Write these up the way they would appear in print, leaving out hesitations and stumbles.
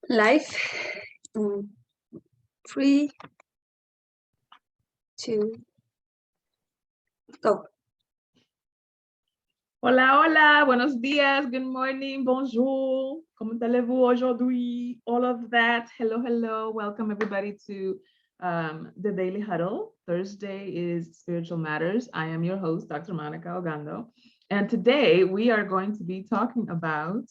Live. 3, 2, go. Hola, hola, buenos días, good morning, bonjour, comment allez-vous aujourd'hui, all of that. Hello, hello, welcome everybody to the Daily Huddle. Thursday is Spiritual Matters. I am your host, Dr. Monikah Ogando. And today we are going to be talking about,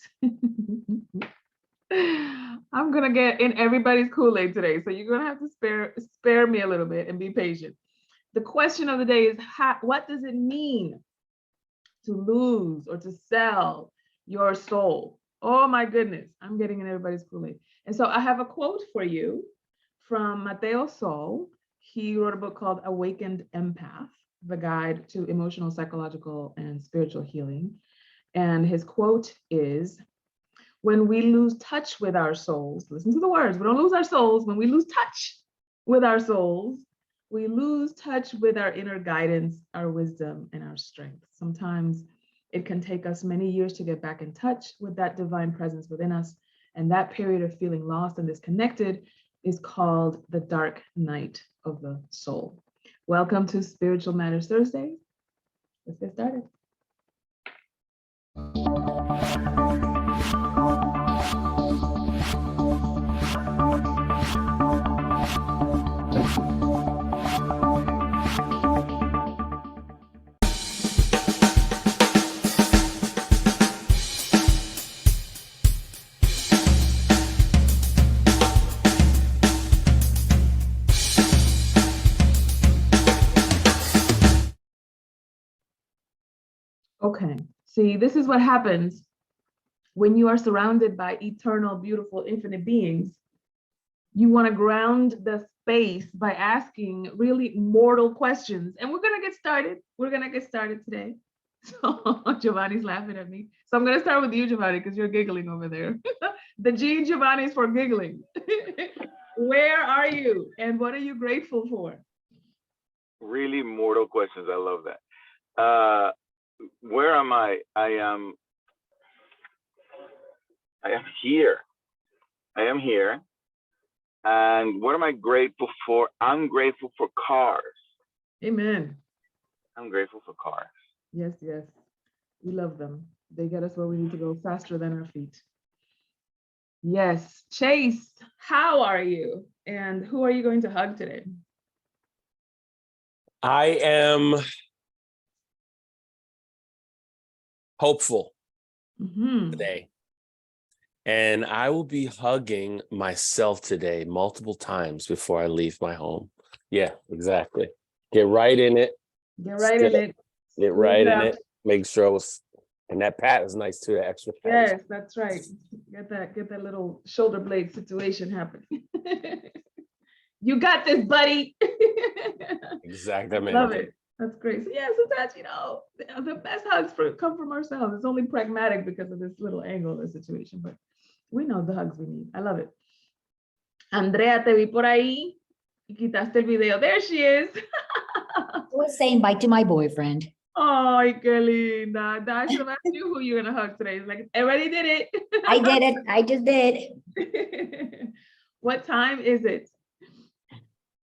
I'm gonna get in everybody's Kool-Aid today, so you're gonna have to spare me a little bit and be patient. The question of the day is, what does it mean to lose or to sell your soul? Oh my goodness, I'm getting in everybody's Kool-Aid. And so I have a quote for you from Mateo Sol. He wrote a book called Awakened Empath, the guide to emotional, psychological, and spiritual healing. And his quote is, when we lose touch with our souls, listen to the words, we don't lose our souls. When we lose touch with our souls, we lose touch with our inner guidance, our wisdom, and our strength. Sometimes it can take us many years to get back in touch with that divine presence within us. And that period of feeling lost and disconnected is called the dark night of the soul. Welcome to Spiritual Matters Thursday. Let's get started. Okay, see, this is what happens when you are surrounded by eternal, beautiful, infinite beings. You want to ground the space by asking really mortal questions. And we're going to get started. We're going to get started today. So Giovanni's laughing at me. So I'm going to start with you, Giovanni, because you're giggling over there. The G Giovanni is for giggling. Where are you? And what are you grateful for? Really mortal questions. I love that. Where am I? I am here. I am here. And what am I grateful for? I'm grateful for cars. Amen. I'm grateful for cars. Yes, yes. We love them. They get us where we need to go faster than our feet. Yes. Chase, how are you? And who are you going to hug today? I am hopeful today. And I will be hugging myself today multiple times before I leave my home. Yeah, exactly. Get right in it. Get right in it. Get right in it. Make sure it was, and that pat is nice too, the extra pat. Yes, that's right. Get that little shoulder blade situation happening. You got this, buddy. Exactly. Love it. That's great. So yeah, sometimes, the best hugs come from ourselves. It's only pragmatic because of this little angle of the situation, but we know the hugs we need. I love it. Andrea, te vi por ahí y quitaste el video. There she is. I was saying bye to my boyfriend. Ay, qué linda. I should have asked you who you're going to hug today. It's like, I already did it. I did it. I just did. What time is it?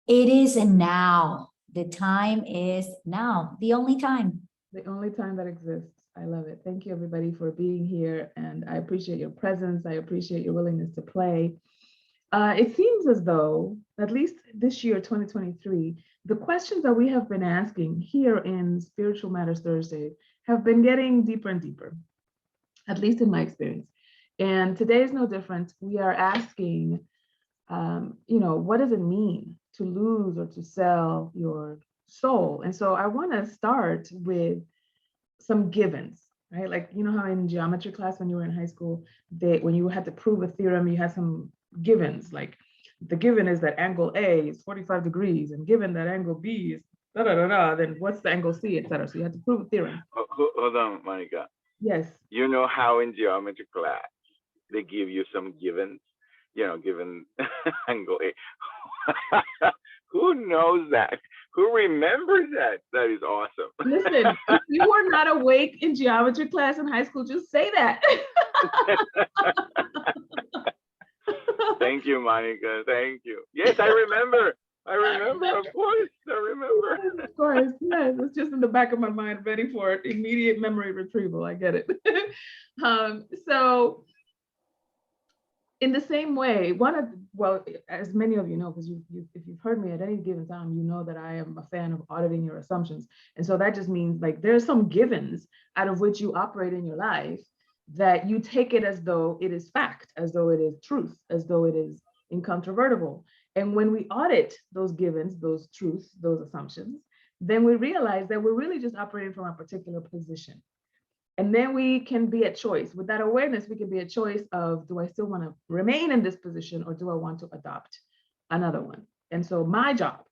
It is now. The time is now. The only time. The only time that exists. I love it. Thank you, everybody, for being here. And I appreciate your presence. I appreciate your willingness to play. It seems as though, at least this year, 2023, the questions that we have been asking here in Spiritual Matters Thursday have been getting deeper and deeper, at least in my experience. And today is no different. We are asking, what does it mean to lose or to sell your soul? And so I want to start with some givens, right? Like, you know how in geometry class, when you were in high school, when you had to prove a theorem, you had some givens, like the given is that angle A is 45 degrees, and given that angle B is then what's the angle C, etc. So you had to prove a theorem. Hold on, Monica. Yes. You know how in geometry class, they give you some givens, given angle A. Who knows that? Who remembers that? That is awesome. Listen, if you were not awake in geometry class in high school, just say that. Thank you, Monikah. Thank you. Yes, I remember. I remember, of course. I remember. Of course, yes. It's just in the back of my mind, ready for it. Immediate memory retrieval. I get it. So in the same way, well, as many of you know, because if you've heard me at any given time, you know that I am a fan of auditing your assumptions. And so that just means like there's some givens out of which you operate in your life that you take it as though it is fact, as though it is truth, as though it is incontrovertible. And when we audit those givens, those truths, those assumptions, then we realize that we're really just operating from a particular position. And then we can be at choice. With that awareness, we can be at choice of, do I still want to remain in this position or do I want to adopt another one? And so my job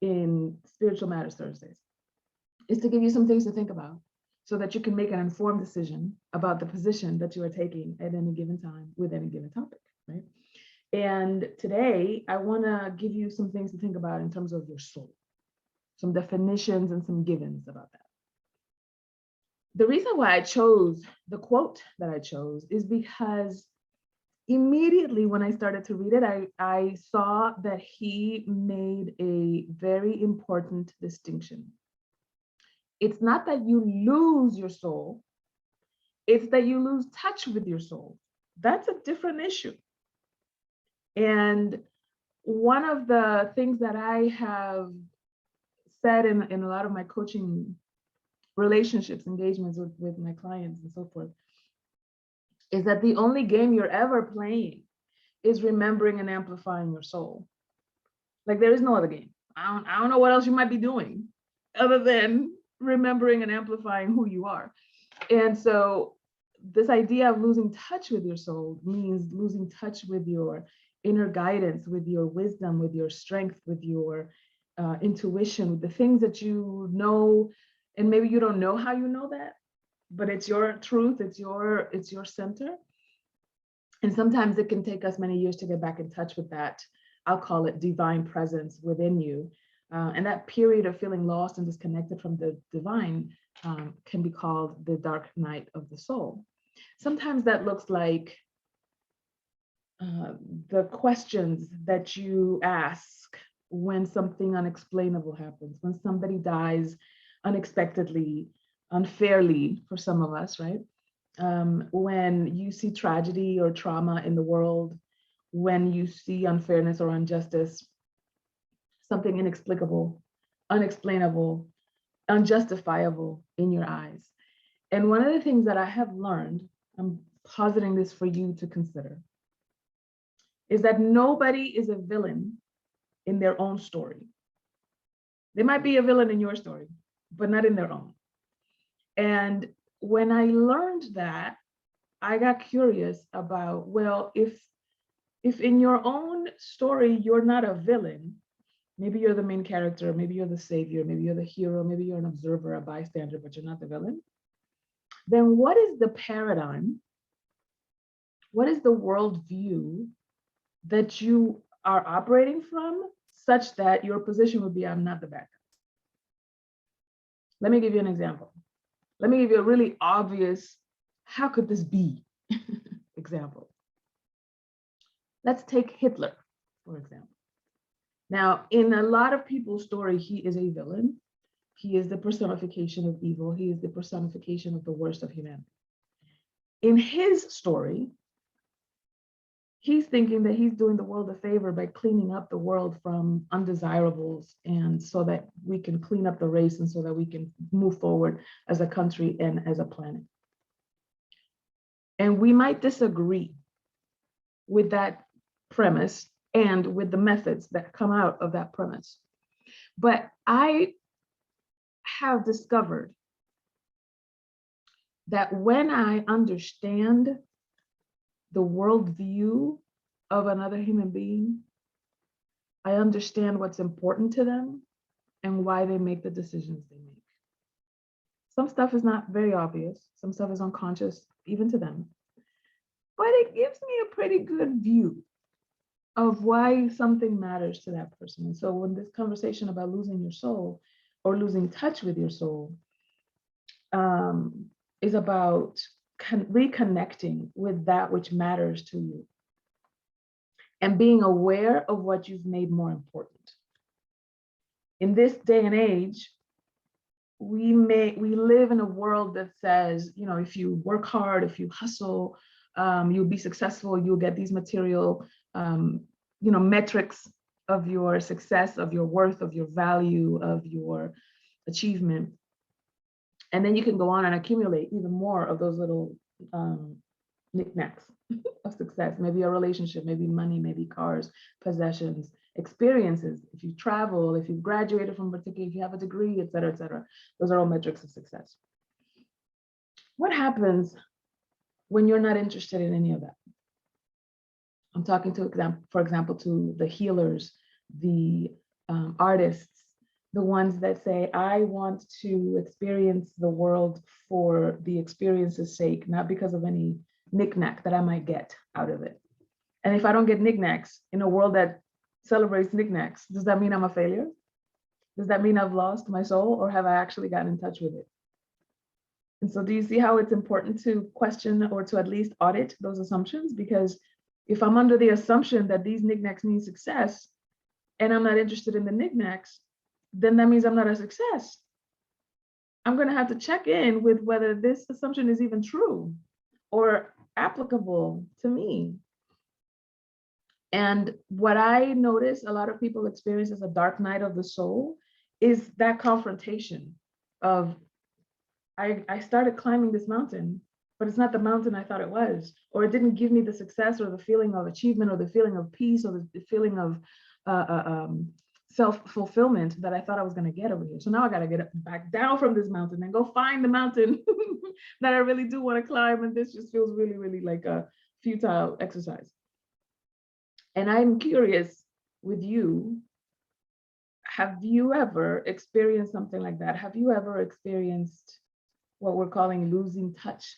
in Spiritual Matters Thursdays is to give you some things to think about so that you can make an informed decision about the position that you are taking at any given time with any given topic, right? And today, I want to give you some things to think about in terms of your soul, some definitions and some givens about that. The reason why I chose the quote that I chose is because immediately when I started to read it, I saw that he made a very important distinction. It's not that you lose your soul, it's that you lose touch with your soul. That's a different issue. And one of the things that I have said in a lot of my coaching relationships, engagements with my clients and so forth, is that the only game you're ever playing is remembering and amplifying your soul. Like there is no other game. I don't know what else you might be doing other than remembering and amplifying who you are. And so this idea of losing touch with your soul means losing touch with your inner guidance, with your wisdom, with your strength, with your intuition, with the things that you know, and maybe you don't know how you know that, but it's your truth, it's your center. And sometimes it can take us many years to get back in touch with that. I'll call it divine presence within you. And that period of feeling lost and disconnected from the divine can be called the dark night of the soul. Sometimes that looks like the questions that you ask when something unexplainable happens, when somebody dies unexpectedly, unfairly for some of us, right? When you see tragedy or trauma in the world, when you see unfairness or injustice, something inexplicable, unexplainable, unjustifiable in your eyes. And one of the things that I have learned, I'm positing this for you to consider, is that nobody is a villain in their own story. They might be a villain in your story, but not in their own. And when I learned that, I got curious about, well, if in your own story, you're not a villain, maybe you're the main character, maybe you're the savior, maybe you're the hero, maybe you're an observer, a bystander, but you're not the villain, then what is the paradigm? What is the worldview that you are operating from such that your position would be, I'm not the bad guy? Let me give you an example. Let me give you a really obvious, how could this be example. Let's take Hitler, for example. Now, in a lot of people's story, he is a villain. He is the personification of evil. He is the personification of the worst of humanity. In his story, he's thinking that he's doing the world a favor by cleaning up the world from undesirables, and so that we can clean up the race and so that we can move forward as a country and as a planet. And we might disagree with that premise and with the methods that come out of that premise. But I have discovered that when I understand the worldview of another human being, I understand what's important to them and why they make the decisions they make. Some stuff is not very obvious. Some stuff is unconscious, even to them. But it gives me a pretty good view of why something matters to that person. And so when this conversation about losing your soul or losing touch with your soul is about reconnecting with that which matters to you and being aware of what you've made more important. In this day and age, we live in a world that says, you know, if you work hard, if you hustle, you'll be successful, you'll get these material, you know, metrics of your success, of your worth, of your value, of your achievement. And then you can go on and accumulate even more of those little knickknacks of success, maybe a relationship, maybe money, maybe cars, possessions, experiences. If you travel, if you've graduated from a particular, if you have a degree, et cetera, those are all metrics of success. What happens when you're not interested in any of that? I'm talking for example, to the healers, the artists, the ones that say, I want to experience the world for the experience's sake, not because of any knickknack that I might get out of it. And if I don't get knickknacks in a world that celebrates knickknacks, does that mean I'm a failure? Does that mean I've lost my soul, or have I actually gotten in touch with it? And so do you see how it's important to question, or to at least audit those assumptions? Because if I'm under the assumption that these knickknacks mean success, and I'm not interested in the knickknacks, then that means I'm not a success. I'm going to have to check in with whether this assumption is even true or applicable to me. And what I notice a lot of people experience as a dark night of the soul is that confrontation of, I started climbing this mountain, but it's not the mountain I thought it was, or it didn't give me the success or the feeling of achievement or the feeling of peace or the feeling of self-fulfillment that I thought I was going to get over here. So now I got to get back down from this mountain and go find the mountain that I really do want to climb. And this just feels really, really like a futile exercise. And I'm curious with you, have you ever experienced something like that? Have you ever experienced what we're calling losing touch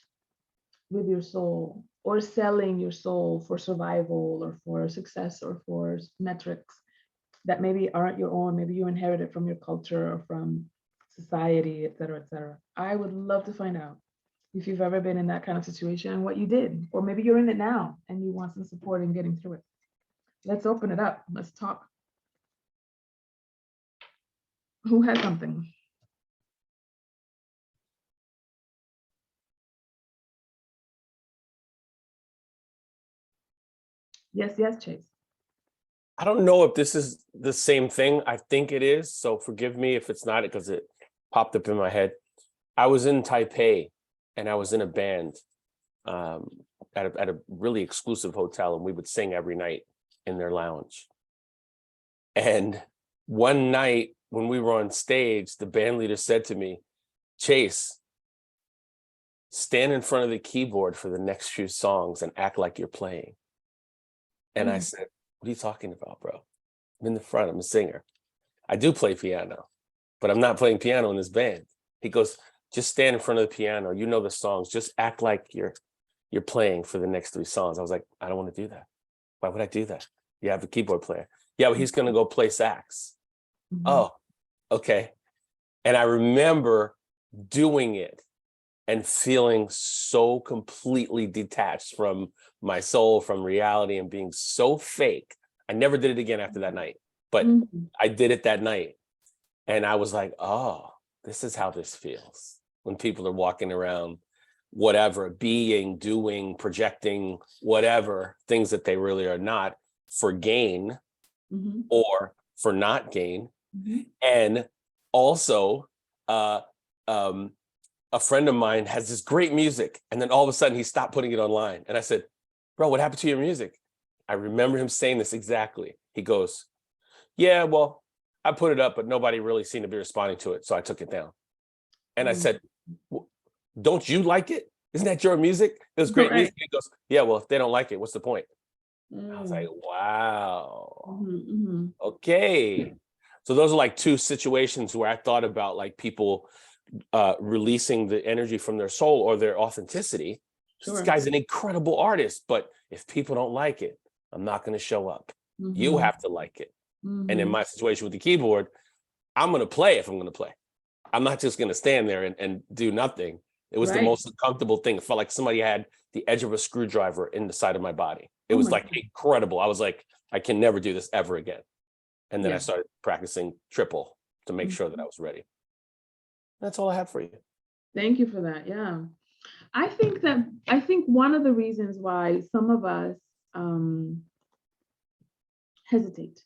with your soul, or selling your soul for survival or for success or for metrics that maybe aren't your own, maybe you inherited from your culture or from society, et cetera, et cetera? I would love to find out if you've ever been in that kind of situation and what you did, or maybe you're in it now and you want some support in getting through it. Let's open it up. Let's talk. Who has something? Yes, yes, Chase. I don't know if this is the same thing. I think it is. So forgive me if it's not, because it popped up in my head. I was in Taipei and I was in a band at a really exclusive hotel, and we would sing every night in their lounge. And one night when we were on stage, the band leader said to me, Chase, stand in front of the keyboard for the next few songs and act like you're playing. And I said, what are you talking about, bro? I'm in the front, I'm a singer. I do play piano, but I'm not playing piano in this band. He goes, just stand in front of the piano. You know the songs, just act like you're playing for the next 3 songs. I was like, I don't want to do that. Why would I do that? You have a keyboard player. Yeah, but he's going to go play sax. Oh, okay. And I remember doing it and feeling so completely detached from my soul, from reality, and being so fake. I never did it again after that night, but I did it that night. And I was like, oh, this is how this feels when people are walking around, whatever, being, doing, projecting, whatever, things that they really are not, for gain or for not gain. And also, a friend of mine has this great music, and then all of a sudden he stopped putting it online. And I said, bro, what happened to your music? I remember him saying this exactly. He goes, yeah, well, I put it up, but nobody really seemed to be responding to it, so I took it down. And I said, don't you like it? Isn't that your music? It was great music. He goes, yeah, well, if they don't like it, what's the point? I was like, wow. Okay. So those are like 2 situations where I thought about like people releasing the energy from their soul or their authenticity. This guy's an incredible artist, but if people don't like it, I'm not going to show up. You have to like it. And in my situation with the keyboard, I'm going to play if I'm going to play. I'm not just going to stand there and do nothing. It was the Right. most uncomfortable thing. It felt like somebody had the edge of a screwdriver in the side of my body. It Oh was my like God. incredible. I was like, I can never do this ever again. And then I Yeah. started practicing triple to make sure that I was ready. That's all I have for you. Thank you for that. Yeah. I think one of the reasons why some of us hesitate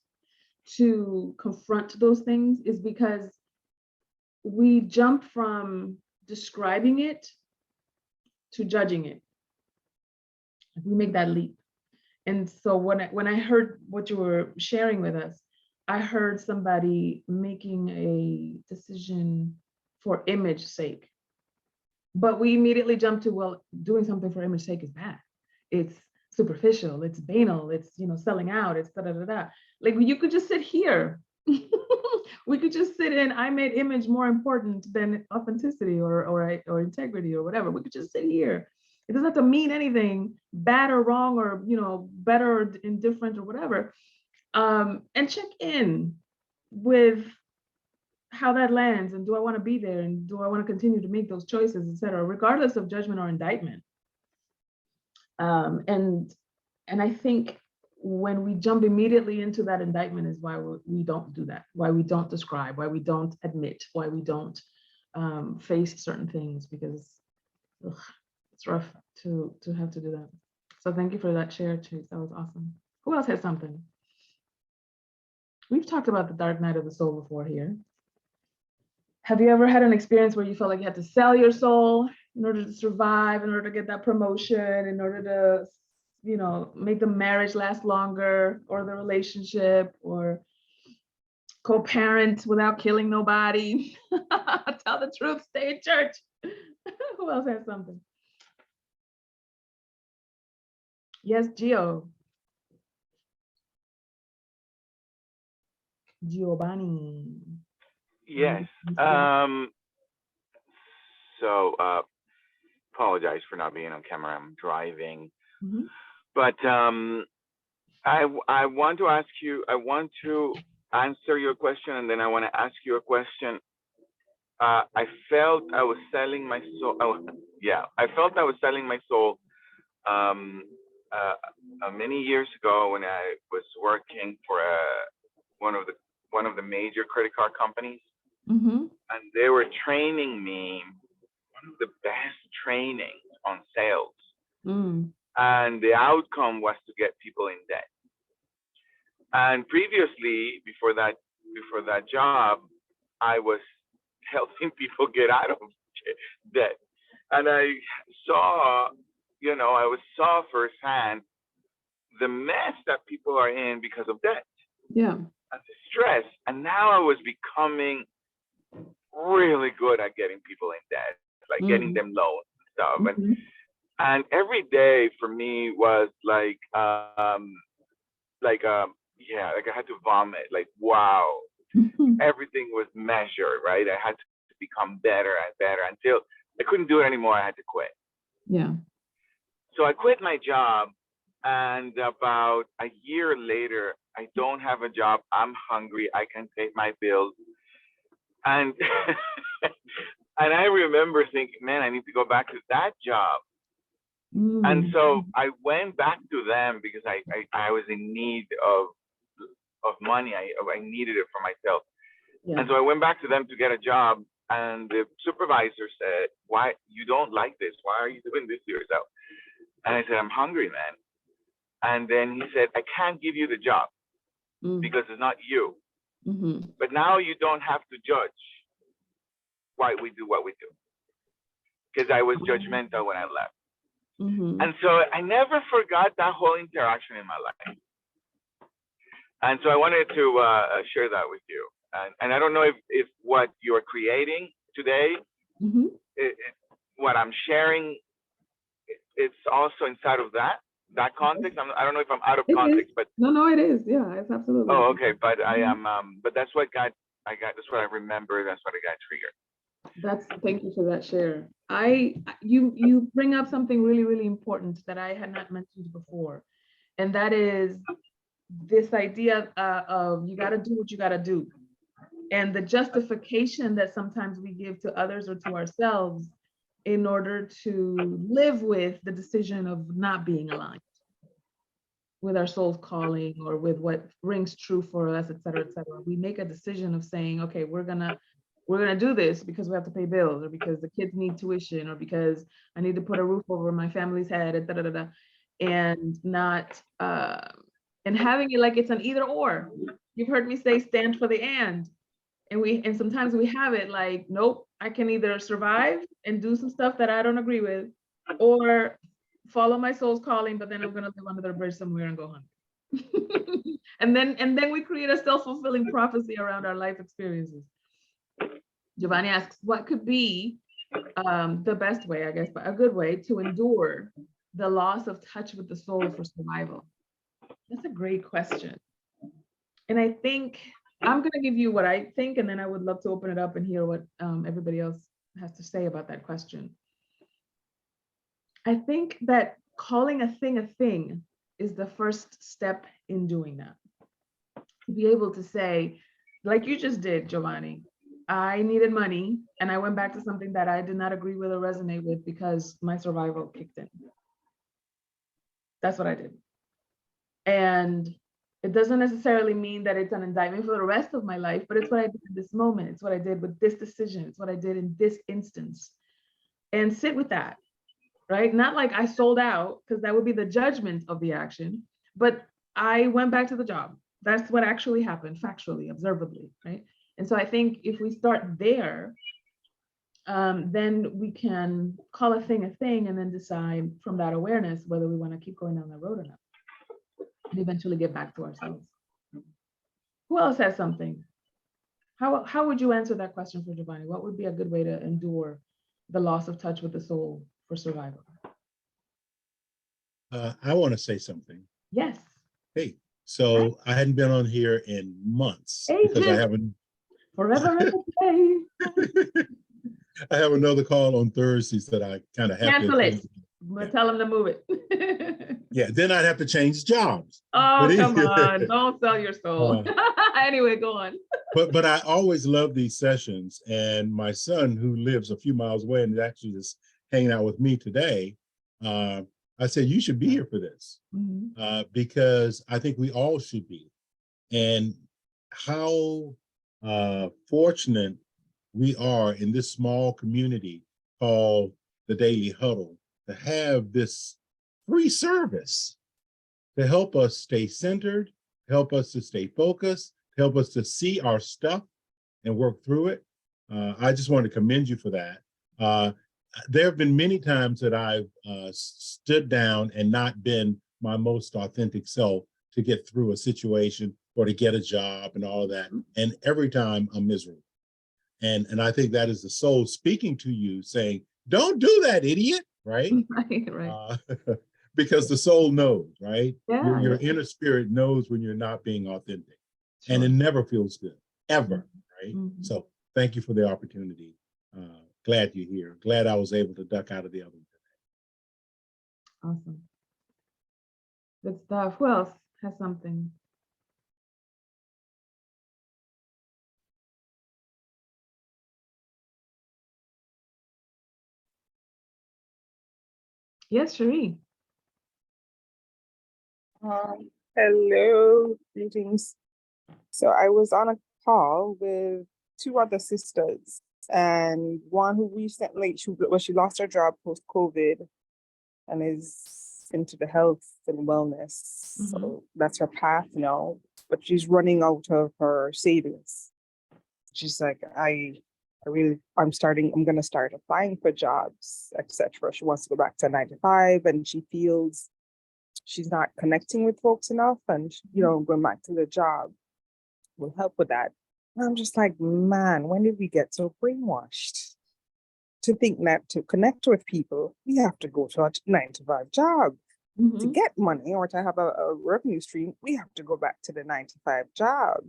to confront those things is because we jump from describing it to judging it. We make that leap. And so when I heard what you were sharing with us, I heard somebody making a decision for image sake. But we immediately jump to, well, doing something for image sake is bad. It's superficial, it's banal, it's, selling out, it's da da da da. Like, you could just sit here. We could just sit in, I made image more important than authenticity or integrity or whatever. We could just sit here. It doesn't have to mean anything bad or wrong or, better or indifferent or whatever. And check in with how that lands, and do I want to be there, and do I want to continue to make those choices, etc., regardless of judgment or indictment. And I think when we jump immediately into that indictment is why we don't do that, why we don't describe, why we don't admit, why we don't face certain things, because it's rough to have to do that. So thank you for that share, Chase. That was awesome. Who else has something? We've talked about the dark night of the soul before here. Have you ever had an experience where you felt like you had to sell your soul in order to survive, in order to get that promotion, in order to, make the marriage last longer, or the relationship, or co-parent without killing nobody? Tell the truth, stay in church. Who else has something? Yes, Giovanni. Yes. So apologize for not being on camera. I'm driving. Mm-hmm. But I want to ask you, I want to answer your question, and then I want to ask you a question. I felt I was selling my soul. I felt I was selling my soul many years ago when I was working for one of the major credit card companies. Mm-hmm. And they were training me, one of the best trainings on sales. Mm. And the outcome was to get people in debt. And previously, before that job, I was helping people get out of debt. And I saw firsthand the mess that people are in because of debt. Yeah. And the stress. And now I was becoming really good at getting people in debt, like getting them loans and stuff. Mm-hmm. And every day for me was like I had to vomit. Like, wow, everything was measured, right? I had to become better and better until I couldn't do it anymore. I had to quit. Yeah. So I quit my job, and about a year later, I don't have a job. I'm hungry. I can pay my bills. And and I remember thinking, man, I need to go back to that job. Mm. And so I went back to them because I was in need of money. I needed it for myself. Yeah. And so I went back to them to get a job. And the supervisor said, why, you don't like this? Why are you doing this to yourself? And I said, I'm hungry, man. And then he said, I can't give you the job because it's not you. Mm-hmm. But now you don't have to judge why we do what we do. Because I was judgmental when I left. Mm-hmm. And so I never forgot that whole interaction in my life. And so I wanted to share that with you. And I don't know if what you're creating today, Mm-hmm. what I'm sharing, it's also inside of that context. I don't know if I'm out of context, but no, it is. Yeah, it's absolutely. Oh, okay. But I am. But that's what that's what I remember. That's what I got triggered. Thank you for that share. You bring up something really, really important that I had not mentioned before, and that is this idea of you got to do what you got to do, and the justification that sometimes we give to others or to ourselves in order to live with the decision of not being aligned with our soul's calling or with what rings true for us, et cetera, et cetera. We make a decision of saying, okay, we're gonna do this because we have to pay bills, or because the kids need tuition, or because I need to put a roof over my family's head, et cetera, and not and having it like it's an either or. You've heard me say stand for the and sometimes we have it like, nope, I can either survive and do some stuff that I don't agree with, or follow my soul's calling, but then I'm gonna live under the bridge somewhere and go hungry. and then we create a self-fulfilling prophecy around our life experiences. Giovanni asks, what could be the best way, I guess, but a good way to endure the loss of touch with the soul for survival? That's a great question. And I think I'm going to give you what I think, and then I would love to open it up and hear what everybody else has to say about that question. I think that calling a thing is the first step in doing that. To be able to say, like you just did, Giovanni, I needed money, and I went back to something that I did not agree with or resonate with because my survival kicked in. That's what I did. And it doesn't necessarily mean that it's an indictment for the rest of my life, but it's what I did in this moment. It's what I did with this decision. It's what I did in this instance. And sit with that, right? Not like I sold out, because that would be the judgment of the action, but I went back to the job. That's what actually happened, factually, observably, right? And so I think if we start there, then we can call a thing, and then decide from that awareness whether we want to keep going down that road or not, and eventually get back to ourselves. Who else has something? How would you answer that question for Giovanni? What would be a good way to endure the loss of touch with the soul for survival? I want to say something. Yes. Hey, so I hadn't been on here in months because I haven't. Forever and a day. I have another call on Thursdays that I kind of have Cancel to. it. We'll tell them to move it. Yeah, then I'd have to change jobs. Oh, come on. Don't sell your soul. Anyway, go on. But I always love these sessions. And my son, who lives a few miles away and is actually just hanging out with me today, I said, you should be here for this, because I think we all should be. And how fortunate we are in this small community called the Daily Huddle to have this free service to help us stay centered, help us to stay focused, help us to see our stuff and work through it. I just want to commend you for that. There have been many times that I've stood down and not been my most authentic self to get through a situation or to get a job and all of that. And every time I'm miserable. And I think that is the soul speaking to you saying, don't do that, idiot, right? Right. Because the soul knows, right? Yeah, your inner spirit knows when you're not being authentic. Sure. And it never feels good, ever, right? Mm-hmm. So thank you for the opportunity. Glad you're here. Glad I was able to duck out of the oven today. Awesome. Good stuff. Who else has something? Yes, Cherie. Hello, greetings. So I was on a call with two other sisters, and one who recently, she lost her job post-COVID and is into the health and wellness. So that's her path now, but she's running out of her savings. She's like, I'm gonna start applying for jobs, etc. She wants to go back to 9 to 5, and she feels she's not connecting with folks enough, and going back to the job will help with that. And I'm just like, man, when did we get so brainwashed to think that to connect with people, we have to go to a 9 to 5 job? To get money or to have a revenue stream, we have to go back to the 9 to 5 job.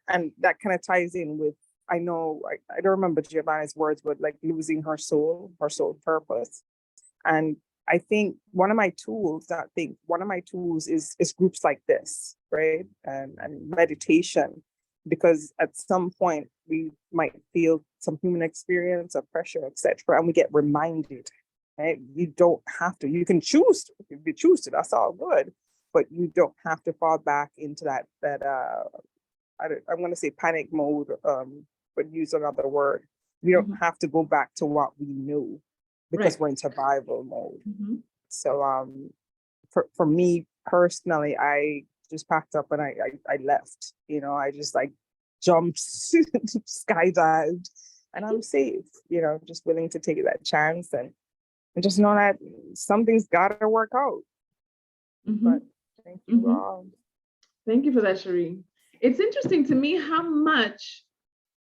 And that kind of ties in with, I know, I don't remember Giovanni's words, but like losing her soul purpose. And I think one of my tools is groups like this, right? And meditation. because at some point we might feel some human experience or pressure, etc., and we get reminded. Right? You don't have to. You can choose to. If you choose to, that's all good. But you don't have to fall back into that I'm going to say panic mode, but use another word. We don't have to go back to what we knew because we're in survival mode. So for me personally, I just packed up and I left. You know, I just like jumped, skydived, and I'm safe. You know, just willing to take that chance and just know that something's got to work out. But thank you all. Thank you for that, Cherie. It's interesting to me how much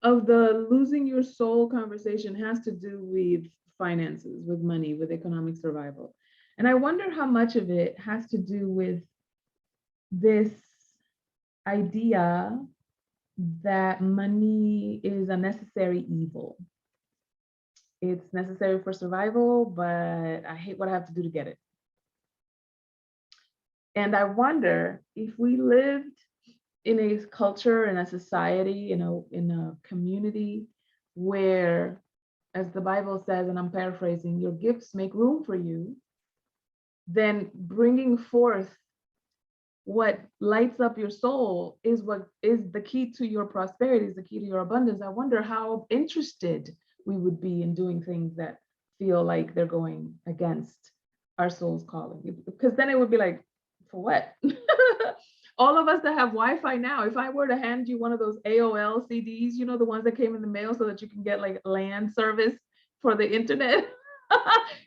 of the losing your soul conversation has to do with finances, with money, with economic survival. And I wonder how much of it has to do with this idea that money is a necessary evil. It's necessary for survival, but I hate what I have to do to get it. And I wonder if we lived in a culture, in a society, in a community where, as the Bible says, and I'm paraphrasing, your gifts make room for you, then bringing forth what lights up your soul is what is the key to your prosperity, is the key to your abundance. I wonder how interested we would be in doing things that feel like they're going against our soul's calling. Because then it would be like, for what? All of us that have Wi-Fi now, if I were to hand you one of those AOL CDs, you know, the ones that came in the mail so that you can get like LAN service for the internet,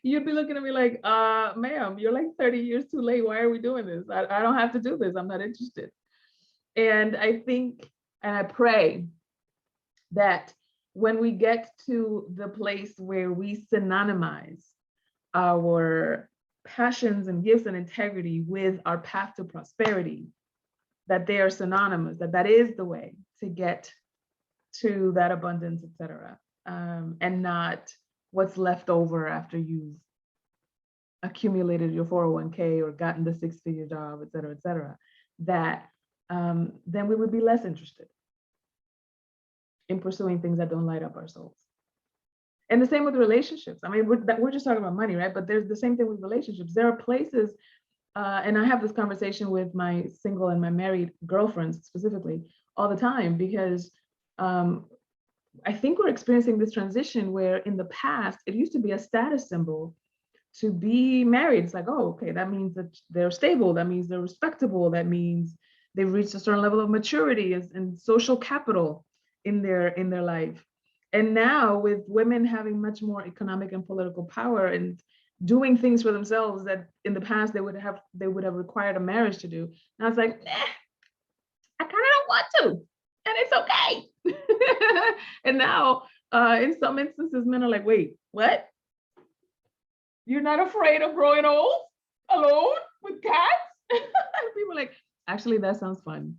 you'd be looking at me like, ma'am, you're like 30 years too late. Why are we doing this? I don't have to do this. I'm not interested. And I think, and I pray that when we get to the place where we synonymize our passions and gifts and integrity with our path to prosperity, that they are synonymous, that is the way to get to that abundance, etc., and not what's left over after you've accumulated your 401k or gotten the 6-figure job, etc., etc., that then we would be less interested in pursuing things that don't light up our souls. And the same with relationships. I mean, we're just talking about money, right? But there's the same thing with relationships. There are places, and I have this conversation with my single and my married girlfriends specifically all the time, because I think we're experiencing this transition where in the past, it used to be a status symbol to be married. It's like, oh, okay, that means that they're stable. That means they're respectable. That means they've reached a certain level of maturity and social capital in their life. And now with women having much more economic and political power and doing things for themselves that in the past they would have required a marriage to do. Now it's like, I kind of don't want to, and it's okay. And now in some instances, men are like, wait, what? You're not afraid of growing old alone with cats? And people are like, actually, that sounds fun.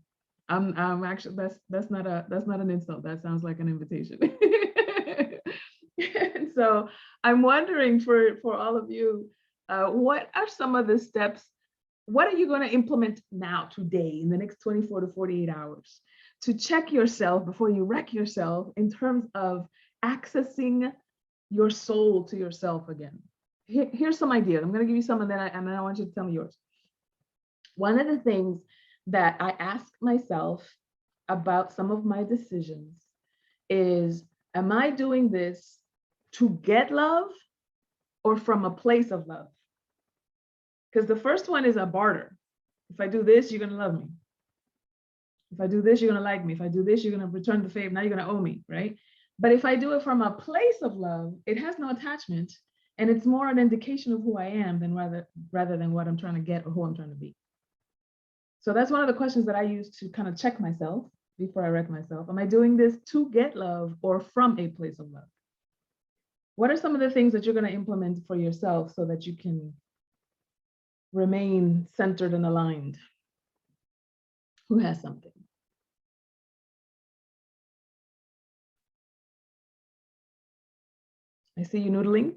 I'm actually, that's not an insult. That sounds like an invitation. And so I'm wondering for all of you, what are some of the steps? What are you going to implement now, today, in the next 24 to 48 hours to check yourself before you wreck yourself in terms of accessing your soul to yourself again? Here's some ideas. I'm going to give you some, and then I want you to tell me yours. One of the things that I ask myself about some of my decisions is, am I doing this to get love or from a place of love? Because the first one is a barter. If I do this, you're going to love me. If I do this, you're going to like me. If I do this, you're going to return the favor. Now you're going to owe me, right? But if I do it from a place of love, it has no attachment, and it's more an indication of who I am than rather than what I'm trying to get or who I'm trying to be. So that's one of the questions that I use to kind of check myself before I wreck myself. Am I doing this to get love or from a place of love? What are some of the things that you're going to implement for yourself so that you can remain centered and aligned? Who has something? I see you noodling.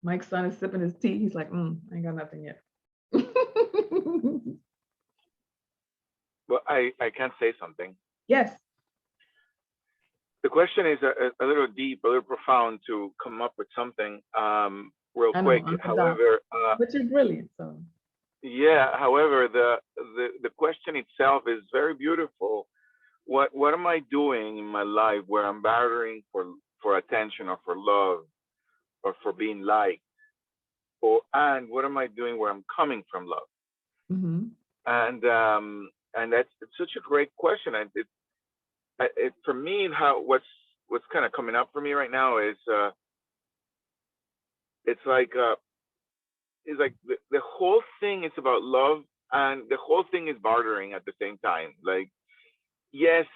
Mike's son is sipping his tea. He's like, I ain't got nothing yet. Well, I can say something. Yes. The question is a little deep, a little profound to come up with something real I know, quick. I'm a doc. However, But you're brilliant, so. yeah. However, the question itself is very beautiful. What am I doing in my life where I'm battering for attention or for love or for being liked, and what am I doing where I'm coming from love? Mm-hmm. And that's it's such a great question. And it for me, what's kind of coming up for me right now is it's like the whole thing is about love, and the whole thing is bartering at the same time. Like, yes,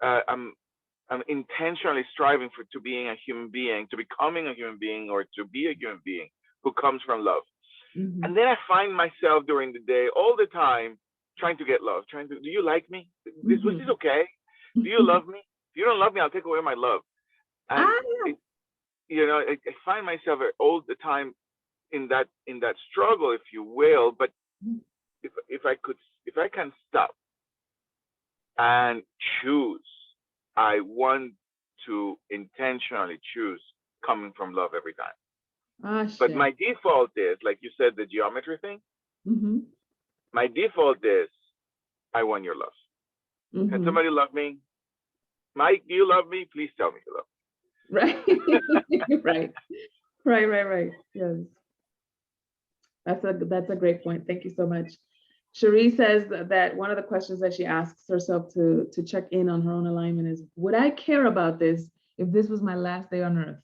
I'm intentionally striving to being a human being, to becoming a human being, or to be a human being who comes from love. Mm-hmm. And then I find myself during the day all the time trying to get love, do you like me? Was this okay? Do you love me? If you don't love me, I'll take away my love. And I find myself all the time in that struggle, if you will. But if I can stop and choose, I want to intentionally choose coming from love every time. But my default is, like you said, the geometry thing. Mm-hmm. My default is, I want your love. Mm-hmm. Can somebody love me? Mike, do you love me? Please tell me you love me. Right. Right. Yes. That's a great point. Thank you so much. Cherie says that one of the questions that she asks herself to check in on her own alignment is, would I care about this if this was my last day on earth?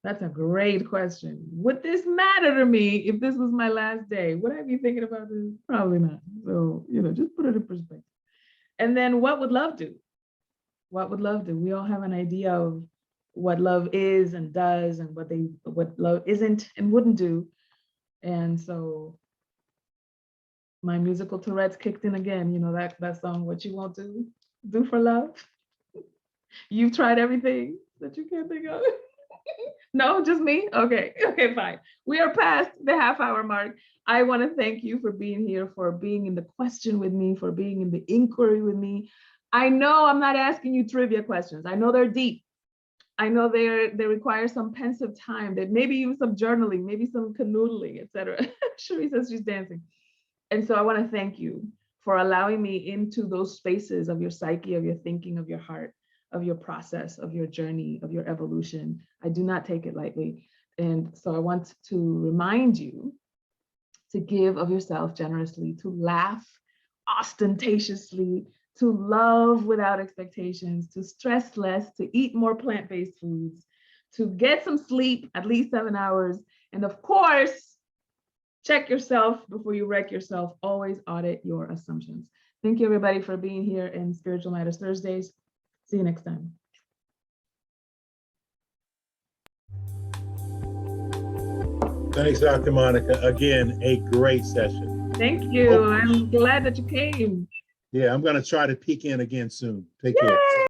That's a great question. Would this matter to me if this was my last day? Would I be thinking about this? Probably not. So, just put it in perspective. And then what would love do? What would love do? We all have an idea of what love is and does, and what love isn't and wouldn't do. And so my musical Tourette's kicked in again. That song, What You Won't Do for Love. You've tried everything that you can't think of. No, just me? Okay, fine. We are past the half-hour mark. I want to thank you for being here, for being in the question with me, for being in the inquiry with me. I know I'm not asking you trivia questions. I know they're deep. I know they require some pensive time, that maybe even some journaling, maybe some canoodling, etc. Cherie says she's dancing. And so I want to thank you for allowing me into those spaces of your psyche, of your thinking, of your heart, of your process, of your journey, of your evolution. I do not take it lightly. And so I want to remind you to give of yourself generously, to laugh ostentatiously, to love without expectations, to stress less, to eat more plant-based foods, to get some sleep, at least 7 hours. And of course, check yourself before you wreck yourself. Always audit your assumptions. Thank you, everybody, for being here in Spiritual Matters Thursdays. See you next time. Thanks, Dr. Monikah. Again, a great session. Thank you. I'm glad that you came. Yeah, I'm going to try to peek in again soon. Take care.